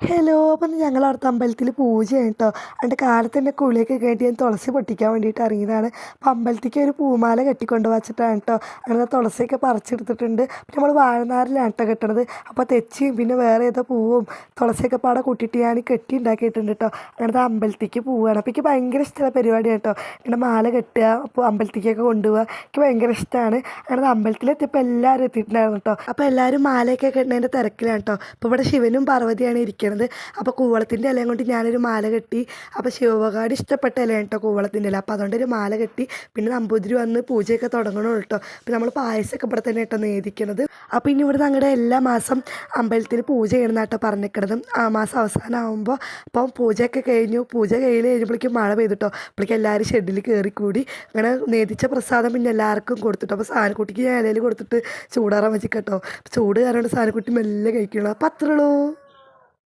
Hello! അപ്പം ഞങ്ങളവിടുത്തെ അമ്പലത്തിൽ പൂജയാണ് കേട്ടോ. എന്നിട്ട് കാലത്ത് തന്നെ കുളിയൊക്കെ കഴിഞ്ഞിട്ട് ഞാൻ തുളസി പൊട്ടിക്കാൻ വേണ്ടിയിട്ട് ഇറങ്ങിയതാണ്. അപ്പം അമ്പലത്തിലേക്ക് ഒരു പൂമാല കെട്ടിക്കൊണ്ട് വച്ചിട്ടാണ് കേട്ടോ. അങ്ങനെ തുളസിയൊക്കെ പറിച്ചെടുത്തിട്ടുണ്ട്. പിന്നെ നമ്മൾ വാഴനാരിലാണ് കേട്ടോ കെട്ടണത്. അപ്പോൾ തെച്ചിയും പിന്നെ വേറെ ഏതോ പൂവും തുളസിയൊക്കെ പാടെ കൂട്ടിയിട്ട് ഞാൻ കെട്ടി ഉണ്ടാക്കിയിട്ടുണ്ട് കേട്ടോ. അങ്ങനത്തെ അമ്പലത്തിലേക്ക് പോവുകയാണ്. അപ്പോൾ എനിക്ക് ഭയങ്കര ഇഷ്ടമുള്ള പരിപാടിയാണ് കേട്ടോ. ഇങ്ങനെ മാല കെട്ടുക, അപ്പോൾ അമ്പലത്തിലേക്കൊക്കെ കൊണ്ടുപോവുക. എനിക്ക് ഭയങ്കര ഇഷ്ടമാണ്. അങ്ങനെ അമ്പലത്തിലെത്തിയപ്പോൾ എല്ലാവരും എത്തിയിട്ടുണ്ടായിരുന്നു കേട്ടോ. അപ്പോൾ എല്ലാവരും മാലയൊക്കെ കെട്ടുന്നതിൻ്റെ തിരക്കിലാണ് കേട്ടോ. അപ്പോൾ ഇവിടെ ശിവനും പാർവതിയാണ് ഇരിക്കുന്നത്. അപ്പോൾ കൂവളത്തിൻ്റെ ഇലയും കൊണ്ട് ഞാനൊരു മാല കെട്ടി. അപ്പോൾ ശിവഭഗവാന് ഇഷ്ടപ്പെട്ട ഇലയാണ് കേട്ടോ കൂവളത്തിൻ്റെ ഇല. അപ്പോൾ അതുകൊണ്ടൊരു മാല കെട്ടി. പിന്നെ നമ്പൂതിരി വന്ന് പൂജയൊക്കെ തുടങ്ങണോ കേട്ടോ. അപ്പോൾ നമ്മൾ പായസമൊക്കെ ഇവിടെ തന്നെ കേട്ടോ നേദിക്കണത്. അപ്പോൾ ഇനി ഇവിടെ ഞങ്ങളുടെ എല്ലാ മാസം അമ്പലത്തിൽ പൂജ ചെയ്യണം കേട്ടോ പറഞ്ഞിരിക്കണത്. ആ മാസം അവസാനം ആകുമ്പോൾ അപ്പം പൂജയൊക്കെ കഴിഞ്ഞു. പൂജ കഴിഞ്ഞപ്പോഴേക്കും മഴ പെയ്തിട്ടോ. അപ്പോഴേക്കും എല്ലാവരും ഷെഡിൽ കയറിക്കൂടി. അങ്ങനെ നേദിച്ച പ്രസാദം പിന്നെ എല്ലാവർക്കും കൊടുത്തിട്ടോ. അപ്പോൾ സാനക്കുട്ടിക്ക് ഞാൻ ഇലയിൽ കൊടുത്തിട്ട് ചൂടാറാൻ വെച്ചിട്ടോ. ചൂട് കാരണം സാനക്കുട്ടി മെല്ലെ കഴിക്കണം. അപ്പോൾ അത്രേ ഉള്ളൂ.